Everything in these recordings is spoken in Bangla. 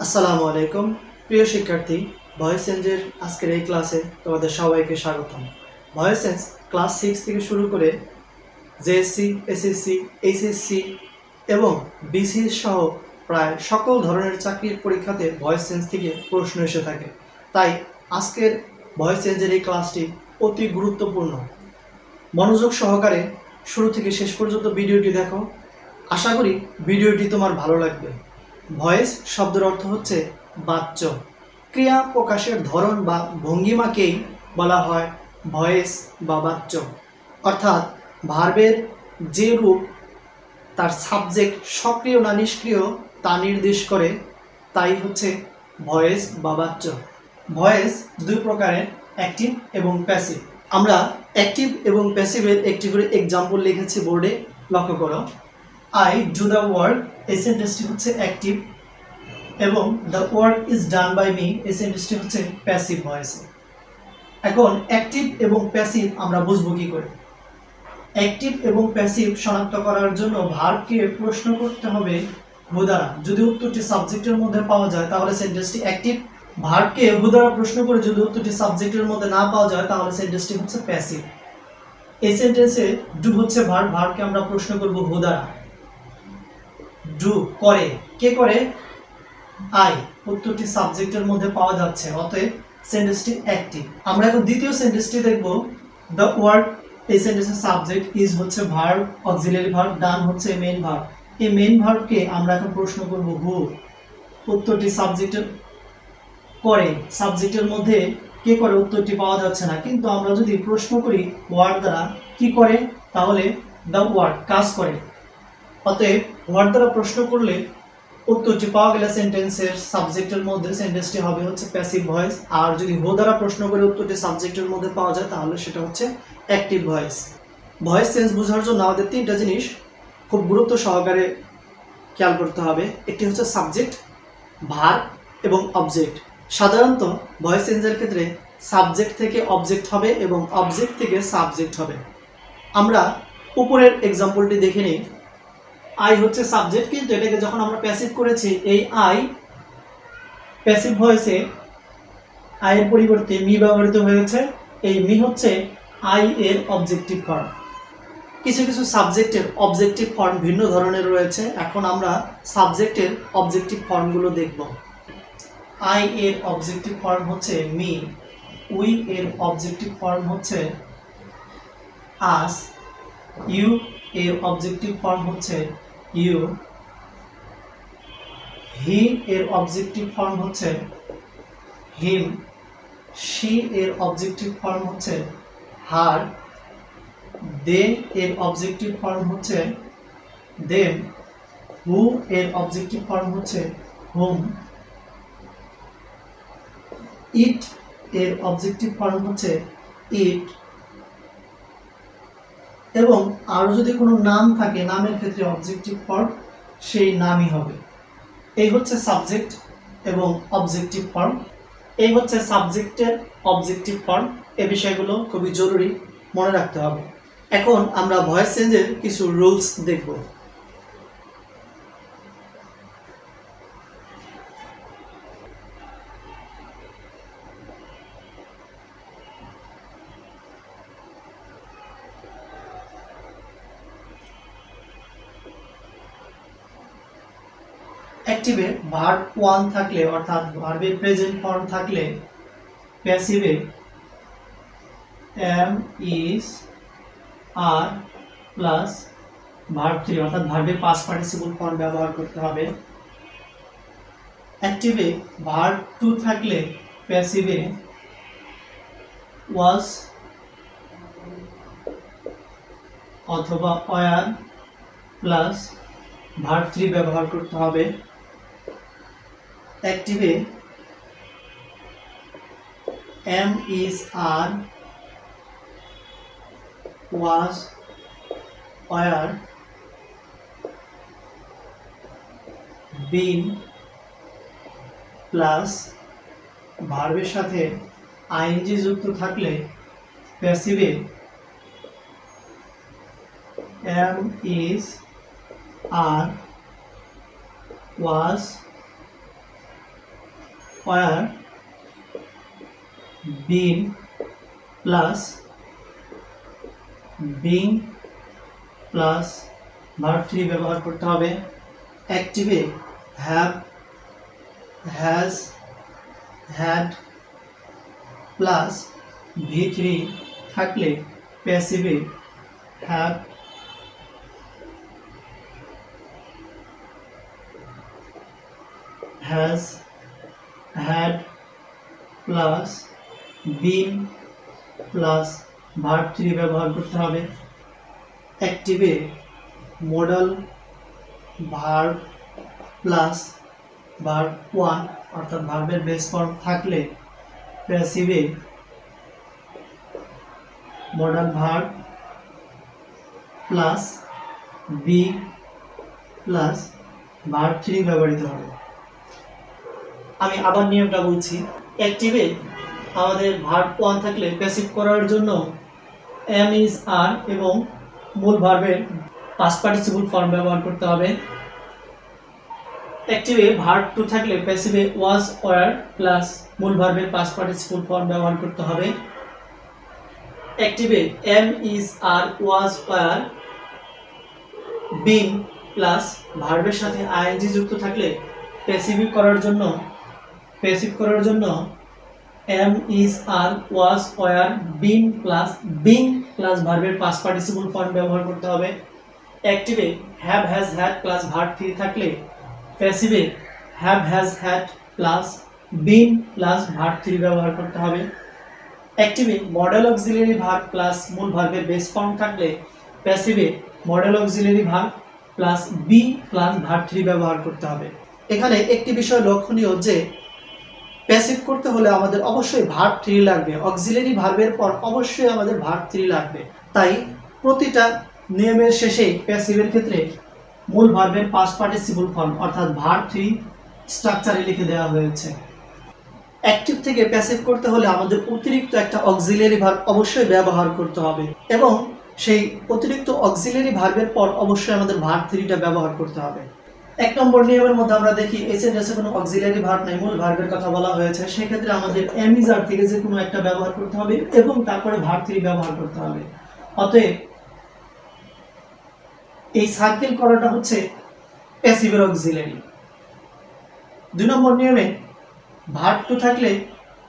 আসসালামু আলাইকুম প্রিয় শিক্ষার্থী ভয়েস চেঞ্জের আজকের এই ক্লাসে তোমাদের সবাইকে স্বাগতম। ভয়েস চেঞ্জ ক্লাস 6 থেকে শুরু করে জেএসসি, এসএসসি, এইচএসসি এবং বিসি সহ প্রায় সকল ধরনের চাকরির পরীক্ষাতে ভয়েস চেঞ্জ থেকে প্রশ্ন এসে থাকে। তাই আজকের ভয়েস চেঞ্জের এই ক্লাসটি অতি গুরুত্বপূর্ণ। মনোযোগ সহকারে শুরু থেকে শেষ পর্যন্ত ভিডিওটি দেখো। আশা করি ভিডিওটি তোমার ভালো লাগবে। ভয়েস শব্দের অর্থ হচ্ছে বাচ্য। ক্রিয়া প্রকাশের ধরন বা ভঙ্গিমাকেই বলা হয় ভয়েস বা বাচ্য। অর্থাৎ ভার্বের যে রূপ তার সাবজেক্ট সক্রিয় না নিষ্ক্রিয় তা নির্দেশ করে, তাই হচ্ছে ভয়েস বা বাচ্য। ভয়েস দুই প্রকারের, অ্যাক্টিভ এবং প্যাসিভ। আমরা অ্যাক্টিভ এবং প্যাসিভের একটি করে এক্সাম্পল লিখেছি বোর্ডে, লক্ষ্য করো। আই ডু দ্য ওয়ার্ক, এই সেন্টেন্সটি হচ্ছে অ্যাক্টিভ, এবং the work is done by me, এই সেন্টেন্সটি হচ্ছে প্যাসিভ ভয়েস। এখন অ্যাক্টিভ এবং প্যাসিভ আমরা বুঝবো কি করে? অ্যাক্টিভ এবং প্যাসিভ শনাক্ত করার জন্য ভার্বকে প্রশ্ন করতে হবে হু দ্বারা। যদি উত্তরটি সাবজেক্টের মধ্যে পাওয়া যায় তাহলে সেন্টেন্সটি অ্যাক্টিভ। ভার্বকে হু দ্বারা প্রশ্ন করে যদি উত্তরটি সাবজেক্টের মধ্যে না পাওয়া যায় তাহলে সেন্টেন্সটি হচ্ছে প্যাসিভ। এই সেন্টেন্সে ডু হচ্ছে ভার্ব, ভার্বকে আমরা প্রশ্ন করব হু দ্বারা। ডু করে, কে করে? আই। উত্তরটি সাবজেক্টের মধ্যে পাওয়া যাচ্ছে, অতএব সেন্টেন্সটি অ্যাক্টিভ। আমরা এখন দ্বিতীয় সেন্টেন্সটি দেখব। দ্য ওয়ার্ক, এই সেন্টেন্সের সাবজেক্ট, ইজ হচ্ছে ভার্ব, অক্সিলারি ভার্ব, ডান হচ্ছে মেইন ভার্ব। এই মেইন ভার্বকে আমরা এখন প্রশ্ন করব হু। উত্তরটি সাবজেক্টের করে, সাবজেক্টের মধ্যে কে করে উত্তরটি পাওয়া যাচ্ছে না, কিন্তু আমরা যদি প্রশ্ন করি ওয়ার্ড দ্বারা কি করে, তাহলে দ্য ওয়ার্ক কাজ করে। অতএব ওয়ার্ড দ্বারা প্রশ্ন করলে উত্তরটি পাওয়া গেলে সেন্টেন্সের সাবজেক্টের মধ্যে সেন্টেন্সটি হবে হচ্ছে প্যাসিভ ভয়েস। আর যদি হো দ্বারা প্রশ্ন করে উত্তরটি সাবজেক্টের মধ্যে পাওয়া যায় তাহলে সেটা হচ্ছে অ্যাক্টিভ ভয়েস। ভয়েস চেঞ্জ বোঝার জন্য আমাদের তিনটা জিনিস খুব গুরুত্ব সহকারে খেয়াল করতে হবে। একটি হচ্ছে সাবজেক্ট, ভার্ব এবং অবজেক্ট। সাধারণত ভয়েস চেঞ্জের ক্ষেত্রে সাবজেক্ট থেকে অবজেক্ট হবে এবং অবজেক্ট থেকে সাবজেক্ট হবে। আমরা উপরের এক্সাম্পলটি দেখে নিই। আই হচ্ছে সাবজেক্ট, কিন্তু এটাকে যখন আমরা প্যাসিভ করেছি, এই আই প্যাসিভ ভয়েসে আই এর পরিবর্তে মি ব্যবহৃত হয়েছে। এই মি হচ্ছে আই এর অবজেক্টিভ ফর্ম। কিছু কিছু সাবজেক্টের অবজেক্টিভ ফর্ম ভিন্ন ধরনের রয়েছে। এখন আমরা সাবজেক্টের অবজেক্টিভ ফর্মগুলো দেখব। আই এর অবজেক্টিভ ফর্ম হচ্ছে মি। উই এর অবজেক্টিভ ফর্ম হচ্ছে আস। ইউ এর অবজেক্টিভ ফর্ম হচ্ছে ইউ। হি এর অবজেক্টিভ ফর্ম হচ্ছে হিম। শি এর অবজেক্টিভ ফর্ম হচ্ছে হার। দে এর অবজেক্টিভ ফর্ম হচ্ছে দেম। হু এর অবজেক্টিভ ফর্ম হচ্ছে হুম। ইট এর অবজেক্টিভ ফর্ম হচ্ছে ইট। এবং আরো যদি কোনো নাম থাকে, নামের ক্ষেত্রে অবজেক্টিভ ফর্ম সেই নামই হবে। এই হচ্ছে সাবজেক্ট এবং অবজেক্টিভ ফর্ম। এই হচ্ছে সাবজেক্টের অবজেক্টিভ ফর্ম। এই বিষয়গুলো খুবই জরুরি, মনে রাখতে হবে। এখন আমরা ভয়েস চেঞ্জের কিছু রুলস দেখব। অ্যাক্টিভে ভার্ব ওয়ান থাকলে, অর্থাৎ ভার্বের প্রেজেন্ট ফর্ম থাকলে, প্যাসিভে am, is, are plus verb three, অর্থাৎ ভার্বের পাস্ট পার্টিসিপল ফর্ম ব্যবহার করতে হবে। অ্যাক্টিভে ভার্ব টু থাকলে প্যাসিভে ওয়াজ অথবা ওয়ার প্লাস ভার্ব থ্রি ব্যবহার করতে হবে। অ্যাক্টিভে am, is, are, was, were, been plus ভার্বের সাথে আইএনজি যুক্ত থাকলে প্যাসিভে am, is, are, was, were been plus being plus verb three ব্যবহার করতে হবে। অ্যাক্টিভে have, has, had plus V3 থাকলে প্যাসিভে have, has, had plus been plus verb three ব্যবহার করতে হবে। অ্যাক্টিভে modal verb plus verb one অর্থাৎ ভার্বের বেস ফর্ম থাকলে প্যাসিভে modal verb plus B plus verb three ব্যবহৃত হবে। আমি আবার নিয়মটা বলছি। অ্যাক্টিভে আমাদের ভার্ব ওয়ান থাকলে প্যাসিভ করার জন্য এম ইজ আর এবং মূল ভার্বের পাস্ট পার্টিসিপল ফর্ম ব্যবহার করতে হবে। অ্যাক্টিভে ভার্ব টু থাকলে প্যাসিভে ওয়াজ ওয়ার প্লাস মূল ভার্বের পাস্ট পার্টিসিপল ফর্ম ব্যবহার করতে হবে। অ্যাক্টিভে am is are was were been plus ভার্বের সাথে আইএনজি যুক্ত থাকলে প্যাসিভ করার জন্য am is are was were been plus being plus ভার্বের পাস্ট পার্টিসিপল ফর্ম ব্যবহার করতে হবে। অ্যাক্টিভে have, has, had plus verb three থাকলে প্যাসিভে have, has, had plus been plus verb three ব্যবহার করতে হবে। অ্যাক্টিভে মডেল অক্সিলারি ভার্ব প্লাস মূল ভার্বের বেস ফর্ম থাকলে প্যাসিভে model auxiliary verb plus B plus verb three ব্যবহার করতে হবে। এখানে একটি বিষয় লক্ষণীয় যে প্যাসিভ করতে হলে আমাদের অবশ্যই ভার্ব থ্রি লাগবে, অক্সিলারি ভার্বের পর অবশ্যই আমাদের ভার্ব থ্রি লাগবে। তাই প্রতিটা নিয়মের শেষে প্যাসিভের ক্ষেত্রে মূল ভার্বের পাস্ট পার্টিসিপল ফর্ম অর্থাৎ ভার্ব থ্রি স্ট্রাকচারে লিখে দেওয়া হয়েছে। অ্যাক্টিভ থেকে প্যাসিভ করতে হলে আমাদের অতিরিক্ত একটা অক্সিলারি ভার্ব অবশ্যই ব্যবহার করতে হবে এবং সেই অতিরিক্ত অক্সিলারি ভার্বের পর অবশ্যই আমাদের ভার্ব থ্রিটা ব্যবহার করতে হবে। এক নম্বর নিয়মের মধ্যে আমরা দেখি এই সেন্টেন্সে কোনো অক্সিলারি ভার্ব নাই, মূল ভার্বের কথা বলা হয়েছে, সেক্ষেত্রে আমাদের এম ইজ আর থেকে যে কোনো একটা ব্যবহার করতে হবে এবং তারপরে ভার্ব থ্রি ব্যবহার করতে হবে। অতএব এই সার্কেল করাটা হচ্ছে প্যাসিভের অক্সিলারি। দুই নম্বর নিয়মে ভার্ব টু থাকলে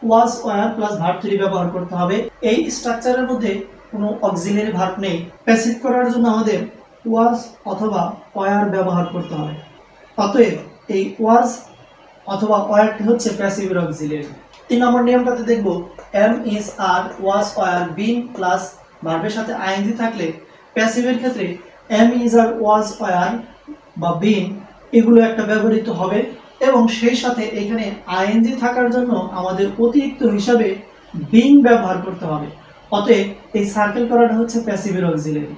was were plus verb three ব্যবহার করতে হবে। এই স্ট্রাকচারের মধ্যে কোনো অক্সিলারি ভার্ব নেই, প্যাসিভ করার জন্য আমাদের ওয়াজ অথবা ওয়ার ব্যবহার করতে হবে। অতএব এই ওয়াজ অথবা ওয়ারটি হচ্ছে প্যাসিভের অক্সিলারি। তিন নম্বর নিয়মটাতে দেখব am is are was were been plus ভার্বের সাথে আইএনজি থাকলে প্যাসিভের ক্ষেত্রে am is are was were বা বিন এগুলো একটা ব্যবহৃত হবে এবং সেই সাথে এখানে আইএনজি থাকার জন্য আমাদের অতিরিক্ত হিসাবে বিং ব্যবহার করতে হবে। অতএব এই সার্কেল করাটা হচ্ছে প্যাসিভের auxiliary.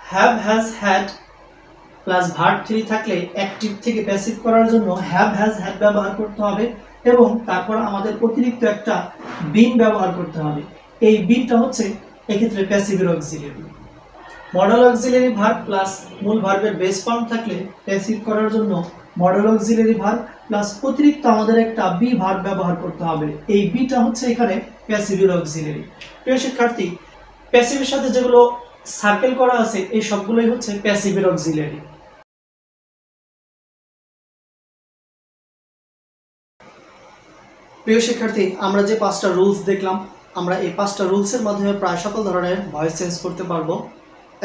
Have, has, had plus verb three থাকলে অ্যাক্টিভ থেকে প্যাসিভ করার জন্য হ্যাভ, হ্যাজ, হ্যাড ব্যবহার করতে হবে এবং তারপর আমাদের অতিরিক্ত একটা বিন ব্যবহার করতে হবে। এই বিনটা হচ্ছে এক্ষেত্রে প্যাসিভের auxiliary. Model auxiliary verb plus মূল ভার্বের বেস ফর্ম থাকলে প্যাসিভ করার জন্য মডেল অক্সিলারি ভার্ব প্লাস অতিরিক্ত আমাদের একটা বি ভার্ব ব্যবহার করতে হবে। এই বিটা হচ্ছে এখানে প্যাসিভের অক্সিলারি। প্রিয় শিক্ষার্থী, প্যাসিভের সাথে যেগুলো সার্কেল করা আছে এই সবগুলোই হচ্ছে প্যাসিভের অক্সিলারি। প্রিয় শিক্ষার্থী, আমরা যে পাঁচটা রুলস দেখলাম, আমরা এই পাঁচটা রুলসের মাধ্যমে প্রায় সকল ধরনের ভয়েস চেঞ্জ করতে পারবো।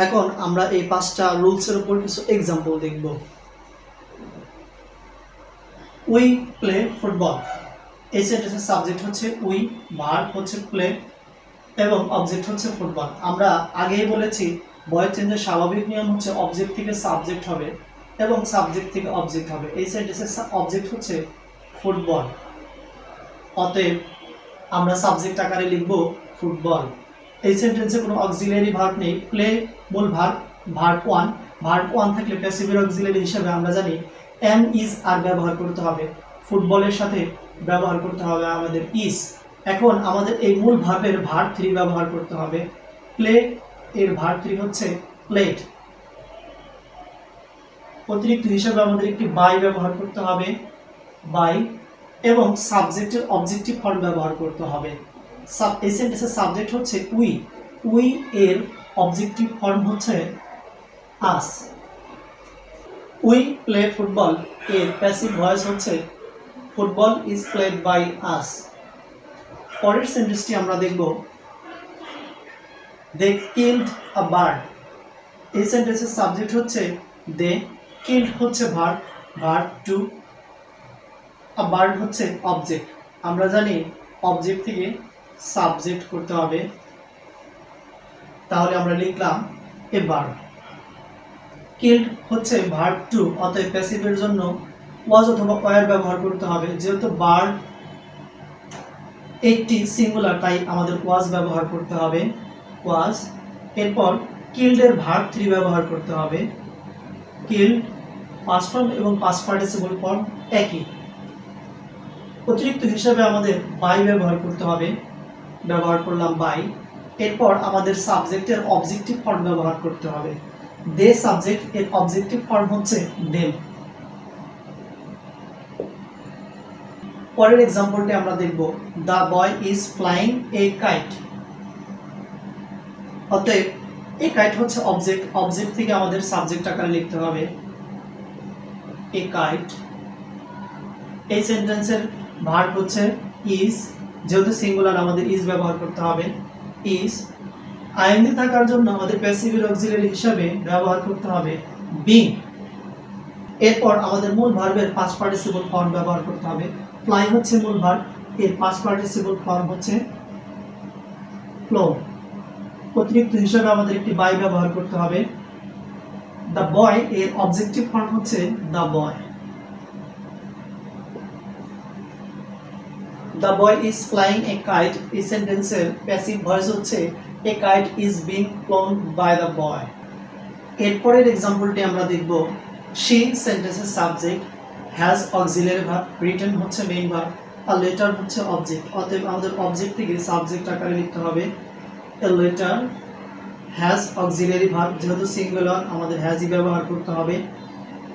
এখন আমরা এই পাঁচটা রুলসের উপর কিছু এক্সাম্পল দেখব। উই প্লে ফুটবল, এই সেন্টেন্সের সাবজেক্ট হচ্ছে উই, ভার্ব হচ্ছে প্লে এবং অবজেক্ট হচ্ছে ফুটবল। আমরা আগেই বলেছি ভয়েস চেঞ্জের স্বাভাবিক নিয়ম হচ্ছে অবজেক্ট থেকে সাবজেক্ট হবে এবং সাবজেক্ট থেকে অবজেক্ট হবে। এই সেন্টেন্সের অবজেক্ট হচ্ছে ফুটবল, অতএব আমরা সাবজেক্ট আকারে লিখব ফুটবল। এই সেন্টেন্সে কোনো অক্সিলারি ভার্ব নেই, প্লে মূল ভার্ব, ভার্ব ওয়ান থাকলে প্যাসিভের অক্সিলারি হিসেবে আমরা জানি এম ইজ আর ব্যবহার করতে হবে, ফুটবলের সাথে ব্যবহার করতে হবে আমাদের ইজ। এখন আমাদের এই মূল ভার্বের ভার্ব থ্রি ব্যবহার করতে হবে। প্লে এর ভার্ব থ্রি হচ্ছে প্লেড, অতিরিক্ত হিসাবে আমাদের একটি বাই ব্যবহার করতে হবে, বাই, এবং সাবজেক্টের অবজেক্টিভ ফর্ম ব্যবহার করতে হবে। এই সেন্টেন্সের সাবজেক্ট হচ্ছে উই, উই এর অবজেক্টিভ ফর্ম হচ্ছে আস। উই প্লে ফুটবল এর প্যাসিভ ভয়েস হচ্ছে football is played by us. পরের সেন্টেন্সটি আমরা দেখব, দে কিলড আ বার্ড। এই সেন্টেন্সের সাবজেক্ট হচ্ছে দে, কিলড হচ্ছে verb, verb two, a bird হচ্ছে অবজেক্ট। আমরা জানি অবজেক্ট থেকে সাবজেক্ট করতে হবে, তাহলে আমরা লিখলাম এ বার্ড। কিলড হচ্ছে ভার্ব টু, অতএব প্যাসিভের জন্য ওয়াজ অথবা ওয়ার ব্যবহার করতে হবে। যেহেতু বার্ড একটি সিঙ্গুলার, তাই আমাদের ওয়াজ ব্যবহার করতে হবে, ওয়াজ। এরপর কিল্ডের ভার্ব 3 ব্যবহার করতে হবে। কিল্ড পাস্ট ফর্ম এবং পাস্ট পার্টিসিপল ফর্ম একই। অতিরিক্ত হিসাবে আমাদের বাই ব্যবহার করতে হবে, ব্যবহার করলাম বাই। এরপর আমাদের সাবজেক্টের অবজেক্টিভ ফর্ম ব্যবহার করতে হবে। দে সাবজেক্ট, এর অবজেক্টিভ ফর্ম হচ্ছে দেম। পরের এক্সাম্পলটি আমরা দেখব, the boy is flying a kite. অতএব এ কাইট হচ্ছে অবজেক্ট, অবজেক্ট থেকে আমাদের সাবজেক্ট আকারে লিখতে হবে এ কাইট। এই সেন্টেন্সের ভার্ব হচ্ছে ইজ, যেহেতু সিঙ্গুলার আমাদের ইজ ব্যবহার করতে হবে, ইজ। আইএনজি থাকার জন্য আমাদের প্যাসিভ অক্সিলারি হিসাবে ব্যবহার করতে হবে বিং। এরপর আমাদের মূল ভার্বের পাস্ট পার্টিসিপল ফর্ম ব্যবহার করতে হবে। ফ্লাই হচ্ছে মূল ভার্ব, এর পাস্ট পার্টিসিপল ফর্ম হচ্ছে ফ্লো। অতিরিক্ত হিসাবে আমাদের একটি বাই ব্যবহার করতে হবে। দ্য বয় এর অবজেক্টিভ ফর্ম হচ্ছে the boy. The boy is flying a kite, এই সেন্টেন্সের প্যাসিভ ভয়েস হচ্ছে a kite is being flown by the boy. এরপরের এক্সাম্পলটি আমরা দেখব, শি সেন্টেন্সের subject, has auxiliary verb, written হচ্ছে মেইন ভার্ব, আর লেটার হচ্ছে অবজেক্ট। অতএব আমাদের অবজেক্ট থেকে সাবজেক্ট আকারে লিখতে হবে a letter has auxiliary verb, যেহেতু সিঙ্গুলার আমাদের হ্যাজই ব্যবহার করতে হবে।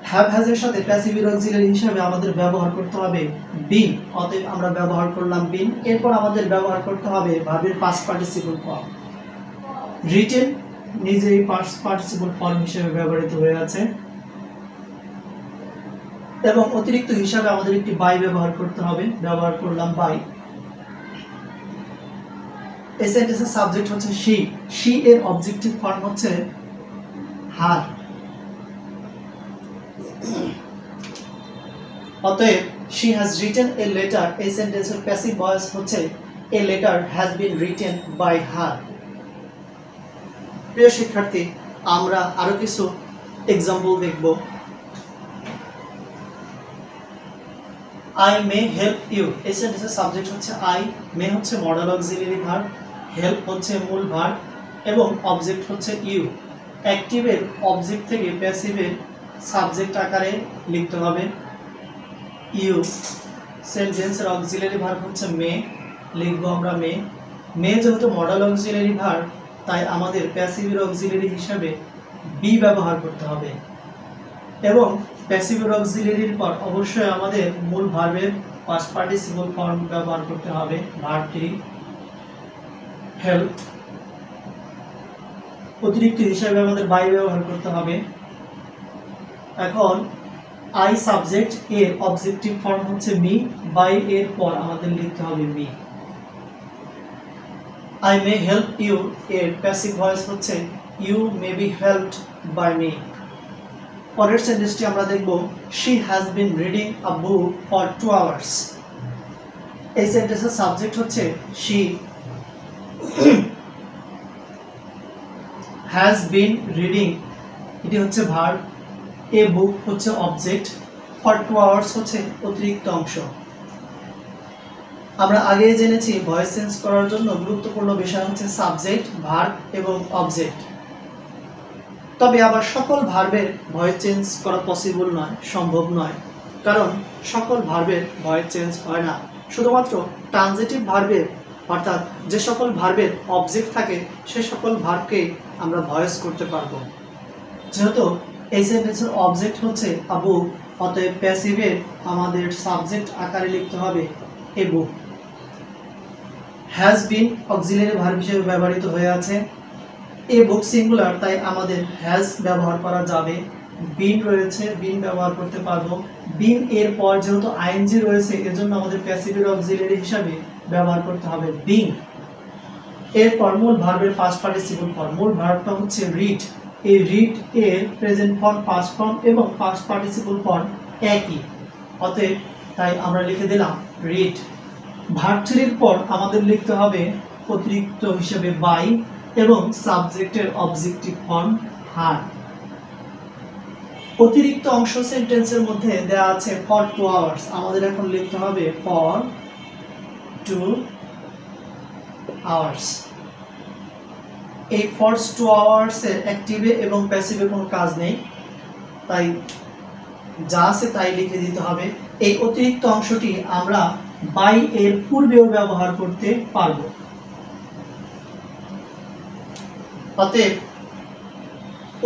হ্যাভ হ্যাজের সাথে প্যাসিভ অক্সিলারি হিসাবে আমাদের ব্যবহার করতে হবে বিন, অতএব আমরা ব্যবহার করলাম বিন। এরপর আমাদের ব্যবহার করতে হবে ভার্বের পাস্ট পার্টিসিপল ফর্ম। রিটেন নিজেই পাস্ট পার্টিসিপল ফর্ম হিসেবে ব্যবহৃত হয়ে আছে, এবং অতিরিক্ত হিসাবে আমাদের একটি বাই ব্যবহার করতে হবে, ব্যবহার করলাম বাই। এই সেন্টেন্সের সাবজেক্ট হচ্ছে শি, শি এর অবজেক্টিভ ফর্ম হচ্ছে হার। অতএব she has written a letter, এই সেন্টেন্সের প্যাসিভ ভয়েস হচ্ছে a letter has been written by her. প্রিয় শিক্ষার্থী, আমরা আরো কিছু এক্সাম্পল দেখব। I may help you, এই সেন্টেন্সের সাবজেক্ট হচ্ছে I, may হচ্ছে মডেল অক্সিলারি ভার্ব, হেল্প হচ্ছে মূল ভার্ব, এবং অবজেক্ট হচ্ছে ইউ। অ্যাক্টিভের অবজেক্ট থেকে প্যাসিভের সাবজেক্ট আকারে লিখতে হবে ইউ। সেন্টেন্সের অক্সিলারি ভার্ব হচ্ছে মে, লিখব আমরা মে। মে যেহেতু মডেল অক্সিলারি ভার্ব, তাই আমাদের প্যাসিভের অক্সিলারি হিসাবে বি ব্যবহার করতে হবে, এবং প্যাসিভ অক্সিলারির পর অবশ্যই আমাদের মূল ভার্বের পাস্ট পার্টিসিপল ফর্ম ব্যবহার করতে হবে, ভার্ব 3 হেল্প। অতিরিক্ত হিসাবে আমাদের বাই ব্যবহার করতে হবে। এখন আই সাবজেক্ট, এর অবজেক্টিভ ফর্ম হচ্ছে মি, বাই এর পর আমাদের লিখতে হবে me. I may help you, এর প্যাসিভ ভয়েস হচ্ছে you may be helped by me. পরের সেন্টেন্সটি আমরা দেখব, she has been reading a book for 2 hours। এই সেন্টেন্সের সাবজেক্ট হচ্ছে she, has been reading এটি হচ্ছে ভার্ব, a book হচ্ছে অবজেক্ট, for 2 hours হচ্ছে অতিরিক্ত অংশ। আমরা আগেই জেনেছি ভয়েস চেঞ্জ করার জন্য গুরুত্বপূর্ণ বিষয় হচ্ছে সাবজেক্ট, ভার্ব এবং অবজেক্ট। তবে আবার সকল ভার্বের ভয়েস চেঞ্জ করা পসিবল নয়, সম্ভব নয়, কারণ সকল ভার্বের ভয়েস চেঞ্জ হয় না। শুধুমাত্র ট্রানজিটিভ ভার্বের, অর্থাৎ যে সকল ভার্বের অবজেক্ট থাকে সে সকল ভার্বকে আমরা ভয়েস করতে পারবো। যেহেতু এই সেন্টেন্সের অবজেক্ট হচ্ছে আ বুক, অতএব প্যাসিভের আমাদের সাবজেক্ট আকারে লিখতে হবে এ book. Has bin auxiliary verb হিসেবে ব্যবহৃত হয়ে আছে। এ বুক সিঙ্গুলার, তাই আমাদের হ্যাজ ব্যবহার করা যাবে। বিন রয়েছে, বিন ব্যবহার করতে পারবো। বিন এর পর যেহেতু আইএনজি রয়েছে, এজন্য আমাদের প্যাসিভের অক্সিলারি হিসাবে ব্যবহার করতে হবে বিন। এরপর মূল ভার্বের পাস্ট পার্টিসিপল ফর্ম। মূল ভার্বটা হচ্ছে রিড। এই রিড এর প্রেজেন্ট ফর্ম, পাস্ট ফর্ম এবং পাস্ট পার্টিসিপল ফর্ম একই, অতএব তাই আমরা লিখে দিলাম রিড। ভার্ব থ্রির পর আমাদের লিখতে হবে অতিরিক্ত হিসেবে বাই এবং সাবজেক্টের অবজেক্টিভ ফর্ম হার। অতিরিক্ত অংশ সেন্টেন্সের মধ্যে দেওয়া আছে ফর 2 আওয়ার্স, আমাদের এখন লিখতে হবে ফর 2 আওয়ার্স। এই ফর 2 আওয়ার্স এর অ্যাক্টিভে এবং প্যাসিভে কোনো কাজ নেই, তাই যা আছে তাই লিখে দিতে হবে। এই অতিরিক্ত অংশটি আমরা বাই এর পূর্বেও ব্যবহার করতে পারবো। অতএব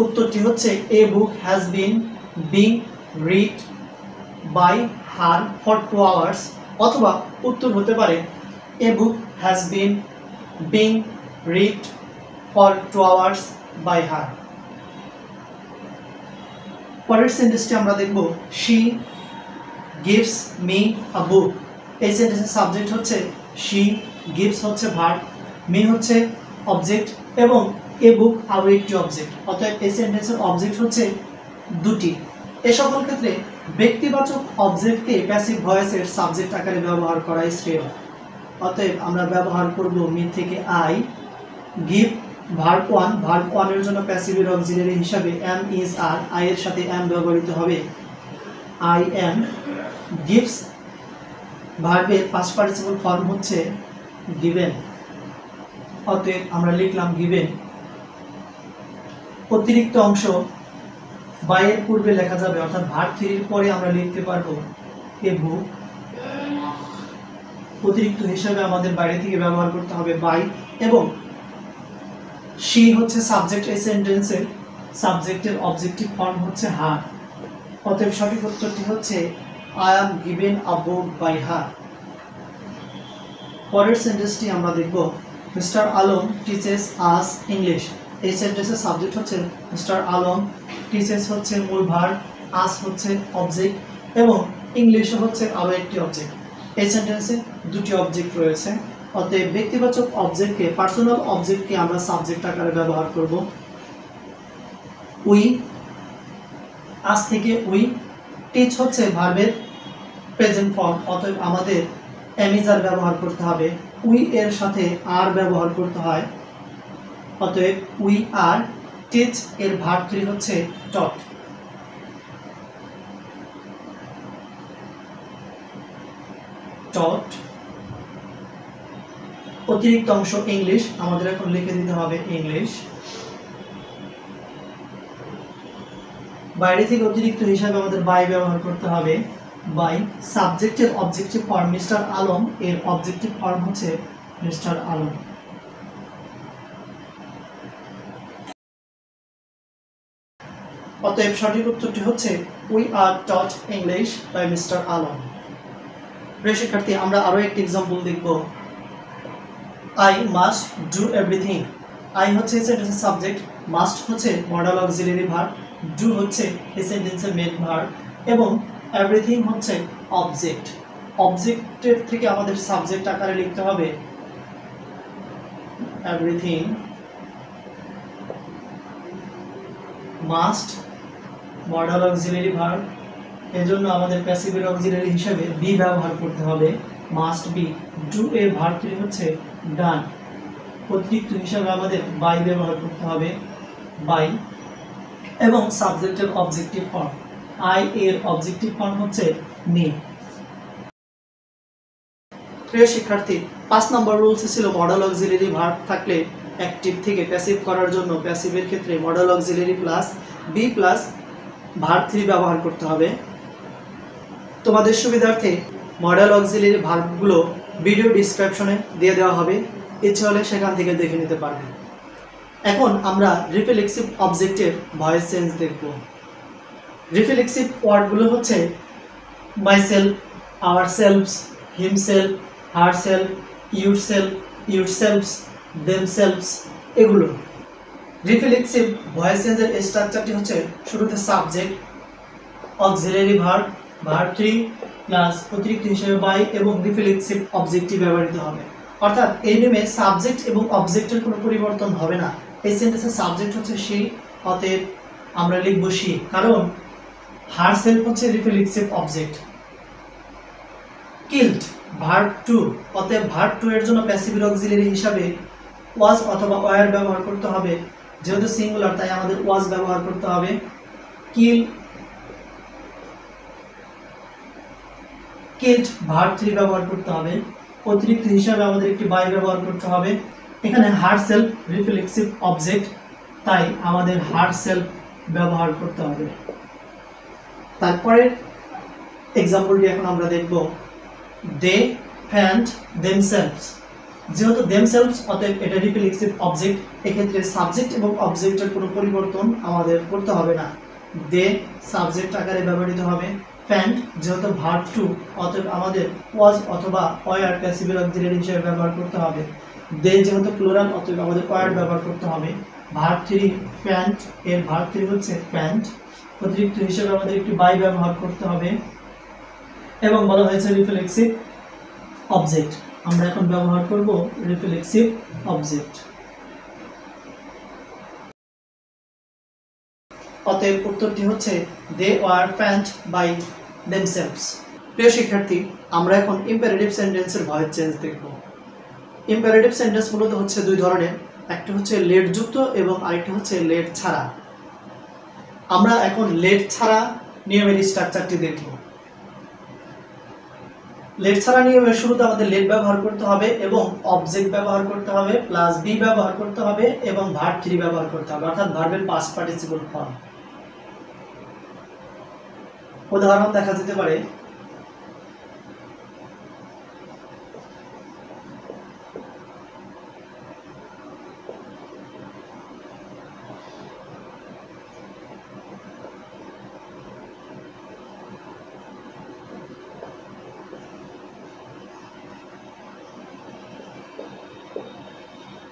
উত্তরটি হচ্ছে a book has been being read by her for 2 hours, অথবা উত্তর হতে পারে a book has been being read for 2 hours by her. পরের সেন্টেন্সটি আমরা দেখব she gives me a book. এই সেন্টেন্সের সাবজেক্ট হচ্ছে শি, গিভস হচ্ছে ভার্ব, মি হচ্ছে অবজেক্ট এবং এ বুক আরও একটি অবজেক্ট, অতএব এই সেন্টেন্সের অবজেক্ট হচ্ছে দুটি। এ সকল ক্ষেত্রে ব্যক্তিবাচক অবজেক্টকে প্যাসিভ ভয়েসের সাবজেক্ট আকারে ব্যবহার করাই শ্রেয়, অতএব আমরা ব্যবহার করব মি থেকে আই। গিভ ভার্ব 1, ভার্ব 1 এর জন্য প্যাসিভের অক্সিলারি হিসাবে এম ইজ আর, আই এর সাথে এম ব্যবহৃত হবে আই এম। গিভস ভার্বের পাস্ট পার্টিসিপল ফর্ম হচ্ছে গিভেন, অতএব আমরা লিখলাম গিভেন। অতিরিক্ত অংশ বাই এর পূর্বে লেখা যাবে, অর্থাৎ ভার্ব 3 এর পরে আমরা লিখতে পারবো এ বুক। অতিরিক্ত হিসাবে আমাদের বাইরে থেকে ব্যবহার করতে হবে বাই, এবং শি হচ্ছে সাবজেক্ট। এই সেন্টেন্সের সাবজেক্টের অবজেক্টিভ ফর্ম হচ্ছে হার, অতএব সঠিক উত্তরটি হচ্ছে I am given a book by her. পরের সেন্টেন্সটি আমরা দেখব mister Alam teaches us English. এই সেন্টেন্সের সাবজেক্ট হচ্ছে মিস্টার আলম, টিচেস হচ্ছে মূল ভার্ব, আস হচ্ছে অবজেক্ট এবং ইংলিশ হচ্ছে আরও একটি অবজেক্ট। এই সেন্টেন্সে দুটি অবজেক্ট রয়েছে, অতএব ব্যক্তিবাচক অবজেক্টকে, পার্সোনাল অবজেক্টকে আমরা সাবজেক্ট আকারে ব্যবহার করব। উই, আজ থেকে উই। টিচ হচ্ছে ভার্বের প্রেজেন্ট ফর্ম, অতএব আমাদের এমিজার ব্যবহার করতে হবে। উই এর সাথে আর ব্যবহার করতে হয়, অতএব উই আর। টিচ এর ভার্ব 3 হচ্ছে টট। টট। অতিরিক্ত অংশ ইংলিশ, আমাদের এখন লিখে দিতে হবে ইংলিশ। বাইরে থেকে অতিরিক্ত হিসাবে আমাদের বাই ব্যবহার করতে হবে বাই। সাবজেক্টের অবজেক্টিভ ফর্ম মিস্টার আলম, এর অবজেক্টিভ ফর্ম হচ্ছে মিস্টার আলম। অতএব সঠিক উত্তরটি হচ্ছে we are taught English by mister Alam. প্রিয় শিক্ষার্থী, আমরা আরো একটি एग्जांपल দেখব। I must do everything। I হচ্ছে এই সেন্টেন্সের সাবজেক্ট, must হচ্ছে মডাল অক্সিলারি ভার্ব, do হচ্ছে এই সেন্টেন্সের মেইন ভার্ব এবং everything হচ্ছে অবজেক্ট। অবজেক্টের থেকে আমাদের সাবজেক্ট আকারে লিখতে হবে everything must modal auxiliary verb, এজন্য আমাদের প্যাসিভের অক্সিলারি হিসেবে বি ব্যবহার করতে হবে মাস্ট বি। ডু এর ভার্ব 3 হচ্ছে ডান। অতিরিক্ত হিসাবে আমাদের বাই ব্যবহার করতে হবে বাই এবং সাবজেক্টের অবজেক্টিভ ফর্ম আই এর অবজেক্টিভ ফর্ম হচ্ছে মি। প্রিয় শিক্ষার্থী, 5 নম্বর রুলস ছিল মডাল অক্সিলারি ভার্ব থাকলে অ্যাক্টিভ থেকে প্যাসিভ করার জন্য প্যাসিভের ক্ষেত্রে modal auxiliary plus B plus verb 3 ব্যবহার করতে হবে। তোমাদের সুবিধার্থে মডেল অক্সিলারি ভার্বগুলো ভিডিও ডেসক্রিপশনে দিয়ে দেওয়া হবে, ইচ্ছে হলে সেখান থেকে দেখে নিতে পারবে। এখন আমরা রিফ্লেক্সিভ অবজেক্টের ভয়েস চেঞ্জ দেখব। রিফ্লেক্সিভ ওয়ার্ডগুলো হচ্ছে myself, ourselves, himself, herself, yourself, yourselves, themselves এগুলো। রিফ্লেক্সিভ ভয়েস চেঞ্জের স্ট্রাকচারটি হচ্ছে শুরুতে subject, auxiliary verb, verb 3 plus অতিরিক্ত হিসেবে বাই এবং রিফ্লেক্সিভ অবজেক্টটি ব্যবহৃত হবে। অর্থাৎ এই নেমে সাবজেক্ট এবং অবজেক্টের কোনো পরিবর্তন হবে না। এই সেন্টেন্সের সাবজেক্ট হচ্ছে শি, অতএব আমরা লিখব শি, কারণ হারসেলফ হচ্ছে রিফ্লেক্সিভ অবজেক্ট। কিল্ড ভার্ব 2, অতএব ভার্ব 2 এর জন্য প্যাসিভ অক্সিলারি হিসাবে ওয়াজ অথবা ওয়্যার ব্যবহার করতে হবে। যেহেতু সিঙ্গুলার তাই আমাদের ওয়াজ ব্যবহার করতে হবে। কিল, কিল্ড ভার্ব 3 ব্যবহার করতে হবে। অতিরিক্ত হিসাবে আমাদের একটি বাই ব্যবহার করতে হবে। এখানে হারসেলফ রিফ্লেক্সিভ অবজেক্ট, তাই আমাদের হারসেলফ ব্যবহার করতে হবে। তারপরে এক্সাম্পলটি এখন আমরা দেখব। দে ফ্যান্ড দেমসেলভস, যেহেতু দেমসেলভস অতএব এটা রিফ্লেক্সিভ অবজেক্ট, এক্ষেত্রে সাবজেক্ট এবং অবজেক্টের কোনো পরিবর্তন আমাদের করতে হবে না। দে সাবজেক্ট আকারে ব্যবহৃত হবে। ফ্যান্ড যেহেতু ভার্ব 2, অতএব আমাদের ওয়াজ অথবা ওয়্যার প্যাসিভ অক্সিলারি হিসেবে ব্যবহার করতে হবে। দে যেহেতু প্লুরাল, অতএব আমাদের ওয়্যার ব্যবহার করতে হবে। ভার্ব 3 ফ্যান্ড, এর ভার্ব 3 হচ্ছে ফ্যান্ড, অতিরিক্ত হিসেবে আমাদের একটি বাই ব্যবহার করতে হবে এবং বলা হয়েছে রিফ্লেক্সিভ অবজেক্ট। আমরা এখন ব্যবহার করব রিফ্লেক্সিভ অবজেক্ট। অতএব উত্তরটি হচ্ছে দে ওয়ার ফ্যান্ড বাই দেমসেলভস। প্রিয় শিক্ষার্থী, আমরা এখন ইম্পারেটিভ সেন্টেন্সের ভয়েস চেঞ্জ দেখব। ইম্পারেটিভ সেন্টেন্স মূলত হচ্ছে দুই ধরনের, একটা হচ্ছে লেট যুক্ত এবং আরেকটা হচ্ছে লেট ছাড়া। আমরা এখন লেট ছাড়া নিয়মের স্ট্রাকচারটি দেখব। লেট ছাড়া নিয়মের শুরুতে আমাদের লেট ব্যবহার করতে হবে এবং অবজেক্ট ব্যবহার করতে হবে, প্লাস বি ব্যবহার করতে হবে এবং ভার্ব 3 ব্যবহার করতে হবে, অর্থাৎ ভার্বের পাস্ট পার্টিসিপল ফর্ম। উদাহরণ দেখা যেতে পারে,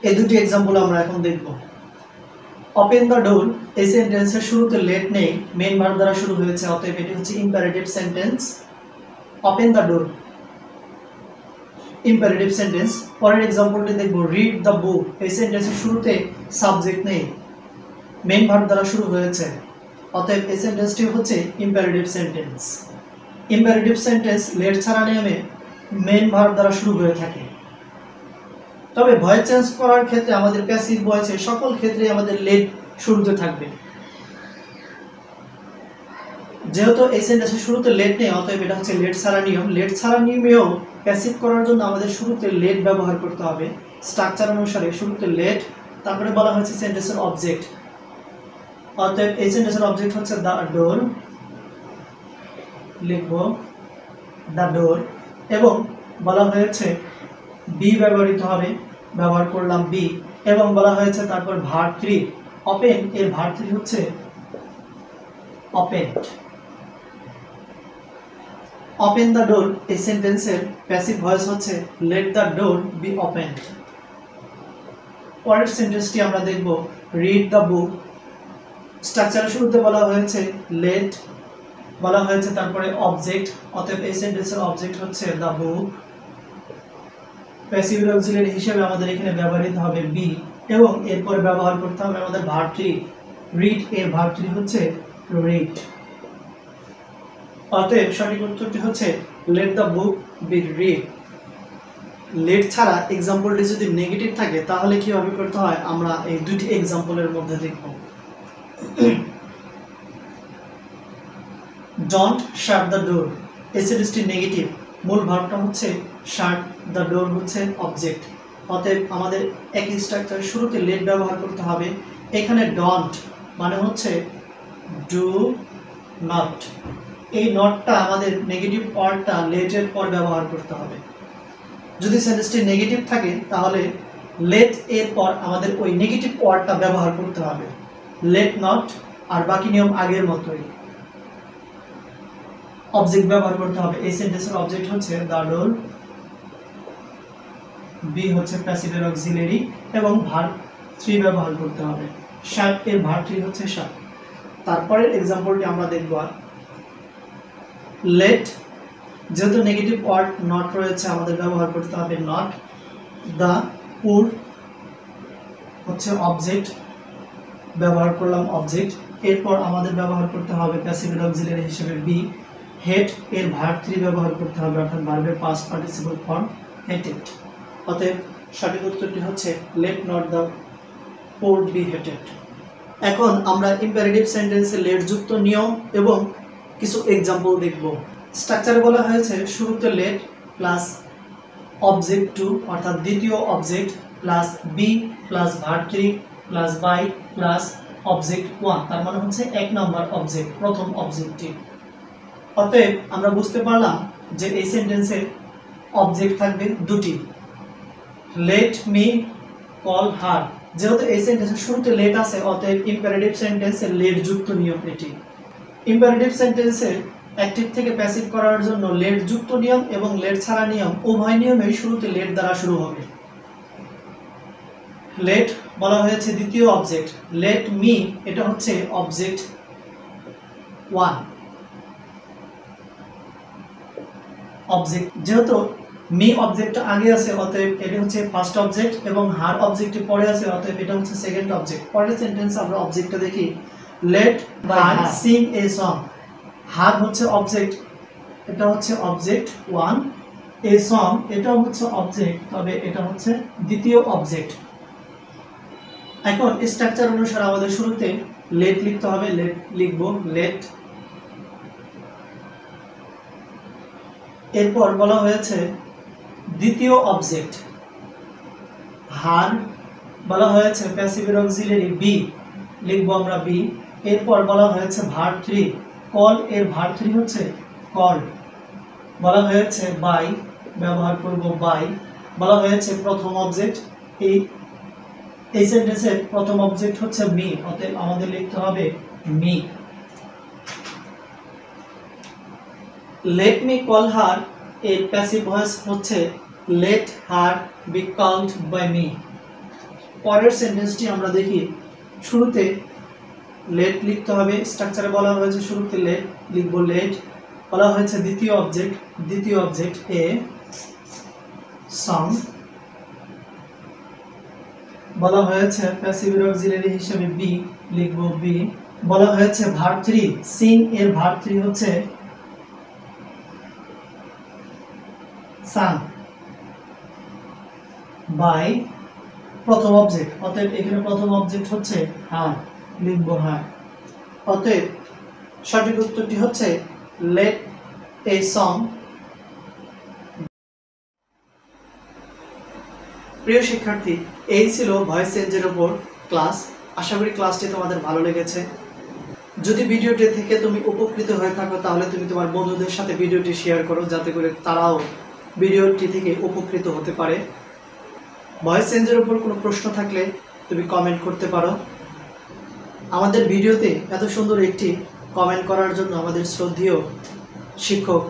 এই দুটি এক্সাম্পল আমরা এখন দেখব। ওপেন দ্য ডোর, এই সেন্টেন্সের শুরুতে লেট নেই, মেইন ভার্ব দ্বারা শুরু হয়েছে, অতএব এটি হচ্ছে imperative sentence. Open the door imperative sentence. পরের এক্সাম্পলটি দেখব, রিড দ্য বুক, এই সেন্টেন্সের শুরুতে সাবজেক্ট নেই, মেইন ভার্ব দ্বারা শুরু হয়েছে, অতএব এই সেন্টেন্সটি হচ্ছে imperative sentence. Imperative sentence late ছাড়া নিয়মে মেইন ভার্ব দ্বারা শুরু হয়ে থাকে। তবে ভয়েস চেঞ্জ করার ক্ষেত্রে আমাদের প্যাসিভ ভয়েসে সকল ক্ষেত্রে আমাদের লেট শুরুতে থাকবে। যেহেতু এই সেন্টেন্সের শুরুতে লেট নেই, অতএব এটা হচ্ছে লেট ছাড়া নিয়ম। লেট ছাড়া নিয়মেও প্যাসিভ করার জন্য আমাদের শুরুতে লেট ব্যবহার করতে হবে। স্ট্রাকচার অনুসারে শুরুতে লেট, তারপরে বলা হয়েছে সেন্টেন্সের অবজেক্ট, অতএব এই সেন্টেন্সের অবজেক্ট হচ্ছে দ্য ডোর, লিখব দ্য ডোর, এবং বলা হয়েছে বি ব্যবহৃত হবে, ব্যবহার করলাম বি, এবং বলা হয়েছে তারপর ভার্ব 3 ওপেন, এর ভার্ব 3 হচ্ছে ওপেনড। ওপেন দ্য ডোর এই সেন্টেন্সের প্যাসিভ ভয়েস হচ্ছে let the door be opened. পরের সেন্টেন্সটি আমরা দেখব, রিড দ্য বুক। স্ট্রাকচারের শুরুতে বলা হয়েছে লেট, বলা হয়েছে তারপরে অবজেক্ট, অতএব এই সেন্টেন্সের অবজেক্ট হচ্ছে দ্য বুক। প্যাসিভ অক্সিলারি হিসেবে আমাদের এখানে ব্যবহৃত হবে বি, এবং এরপরে ব্যবহার করতে হবে আমাদের ভার্ব 3 রিড, এর ভার্ব 3 হচ্ছে রিড। অতএব সঠিক উত্তরটি হচ্ছে let the book be read. Let ছাড়া এক্সাম্পলটি যদি নেগেটিভ থাকে তাহলে কিভাবে করতে হয় আমরা এই দুটি এক্সাম্পলের মধ্যে দেখব। ডোন্ট শাট দ্য ডোর, এই সেন্টেন্সটি নেগেটিভ, মূল ভার্বটা হচ্ছে শাট, দ্য ডোর হচ্ছে অবজেক্ট, অতএব আমাদের একই স্ট্রাকচার শুরুতে লেট ব্যবহার করতে হবে। এখানে ডোন্ট মানে হচ্ছে ডু নট, এই নটটা আমাদের নেগেটিভ ওয়ার্ডটা লেটের পর ব্যবহার করতে হবে। যদি সেন্টেন্সটি নেগেটিভ থাকে তাহলে লেট এর পর আমাদের ওই নেগেটিভ ওয়ার্ডটা ব্যবহার করতে হবে, লেট নট, আর বাকি নিয়ম আগের মতোই। অবজেক্ট ব্যবহার করতে হবে। এই সেন্টেন্সের অবজেক্ট হচ্ছে দ্য ডোর, বি হচ্ছে প্যাসিভ অক্সিলারি এবং ভার্ব 3 ব্যবহার করতে হবে। শার্ট এর ভার্ব 3 হচ্ছে শার্ট। তারপরের एग्जांपलটি আমরা দেখব। লেট, যেহেতু নেগেটিভ ওয়ার্ড নট রয়েছে আমাদের ব্যবহার করতে হবে নট। দ্য পুর হচ্ছে অবজেক্ট, ব্যবহার করলাম অবজেক্ট। এরপর আমাদের ব্যবহার করতে হবে প্যাসিভ অক্সিলারি হিসেবে বি। হেট এর ভার্ব 3 ব্যবহার করতে হবে, অর্থাৎ ভার্বের পাস্ট পার্টিসিপল ফর্ম হেটেড। অতএব সঠিক উত্তরটি হচ্ছে let not the poor be hated. এখন আমরা ইম্পারেটিভ সেন্টেন্সে লেট যুক্ত নিয়ম এবং কিছু एग्जांपल দেখব। স্ট্রাকচারে বলা হয়েছে শুরুতে লেট প্লাস অবজেক্ট 2 অর্থাৎ দ্বিতীয় object plus B plus verb 3 plus by plus object 1, তার মানে হচ্ছে এক নাম্বার অবজেক্ট, প্রথম অবজেক্টটি। অতএব আমরা বুঝতে পারলাম যে এই সেন্টেন্সে অবজেক্ট থাকবে দুটি। লেট মি কল হার, যেহেতু এই সেন্টেন্সের শুরুতে লেট আছে অতএব ইম্পারেটিভ সেন্টেন্সে লেট যুক্ত নিয়ম এটি। ইম্পারেটিভ সেন্টেন্সে অ্যাক্টিভ থেকে প্যাসিভ করার জন্য লেট যুক্ত নিয়ম এবং লেট ছাড়া নিয়ম উভয় নিয়মেই শুরুতে লেট দ্বারা শুরু হবে। লেট বলা হয়েছে দ্বিতীয় অবজেক্ট, লেট মি এটা হচ্ছে অবজেক্ট 1। অবজেক্ট যেহেতু মি অবজেক্টটা আগে আছে অতএব এটা হচ্ছে ফার্স্ট অবজেক্ট এবং হার অবজেক্টটি পরে আছে অতএব এটা হচ্ছে সেকেন্ড অবজেক্ট। পরের সেন্টেন্স আমরা অবজেক্টটা দেখি। Let her sing a song, her হচ্ছে অবজেক্ট, এটা হচ্ছে অবজেক্ট 1। এ সং এটা হচ্ছে অবজেক্ট, তবে এটা হচ্ছে দ্বিতীয় অবজেক্ট। এখন স্ট্রাকচার অনুসারে আমাদের শুরুতে লেট লিখতে হবে। লেট লিখব লেট, এরপর বলা হয়েছে দ্বিতীয় অবজেক্ট হার, বলা হয়েছে প্যাসিভ অক্সিলারি বি, লিখব আমরা বি। এরপর বলা হয়েছে ভার্ব 3, কল এর ভার্ব 3 হচ্ছে কল। বলা হয়েছে বাই, ব্যবহার করব বাই। বলা হয়েছে প্রথম অবজেক্ট, এই সেন্টেন্সের প্রথম অবজেক্ট হচ্ছে মি অতএব আমাদের লিখতে হবে me. Let me call her এর প্যাসিভ ভয়েস হচ্ছে let her be called by me. পরের সেন্টেন্সটি আমরা দেখি। শুরুতে লেট লিখতে হবে, স্ট্রাকচারে বলা হয়েছে শুরুতে লেট, লিখব লেট। বলা হয়েছে দ্বিতীয় অবজেক্ট এ সং, বলা হয়েছে প্যাসিভ অক্সিলারি হিসেবে বি, লিখব বি। বলা হয়েছে ভার্ব 3, সিং এর ভার্ব 3 হচ্ছে সাং। বাই প্রথম অবজেক্ট অতএব এখানে প্রথম অবজেক্ট হচ্ছে হার, লিখব হার। অতএব সঠিক উত্তরটি হচ্ছে লেট এ সং। প্রিয় শিক্ষার্থী, এই ছিল ভয়েস চেঞ্জের উপর ক্লাস। আশা করি ক্লাসটি তোমাদের ভালো লেগেছে। যদি ভিডিওটি থেকে তুমি উপকৃত হয়ে থাকো তাহলে তুমি তোমার বন্ধুদের সাথে ভিডিওটি শেয়ার করো, যাতে করে তারাও ভিডিওটি থেকে উপকৃত হতে পারে। ভয়েস চেঞ্জের উপর কোনো প্রশ্ন থাকলে তুমি কমেন্ট করতে পারো। আমাদের ভিডিওতে এত সুন্দর একটি কমেন্ট করার জন্য আমাদের শ্রদ্ধেয় শিক্ষক,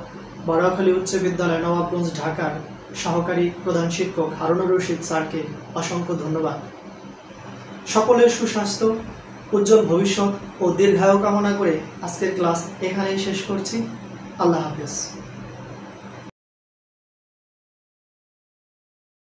বারোয়াখালী উচ্চ বিদ্যালয়, নবাবগঞ্জ, ঢাকার সহকারী প্রধান শিক্ষক হারুনুর রশিদ স্যারকে অসংখ্য ধন্যবাদ। সকলের সুস্বাস্থ্য, উজ্জ্বল ভবিষ্যৎ ও দীর্ঘায়ু কামনা করে আজকের ক্লাস এখানেই শেষ করছি। আল্লাহ হাফেজ।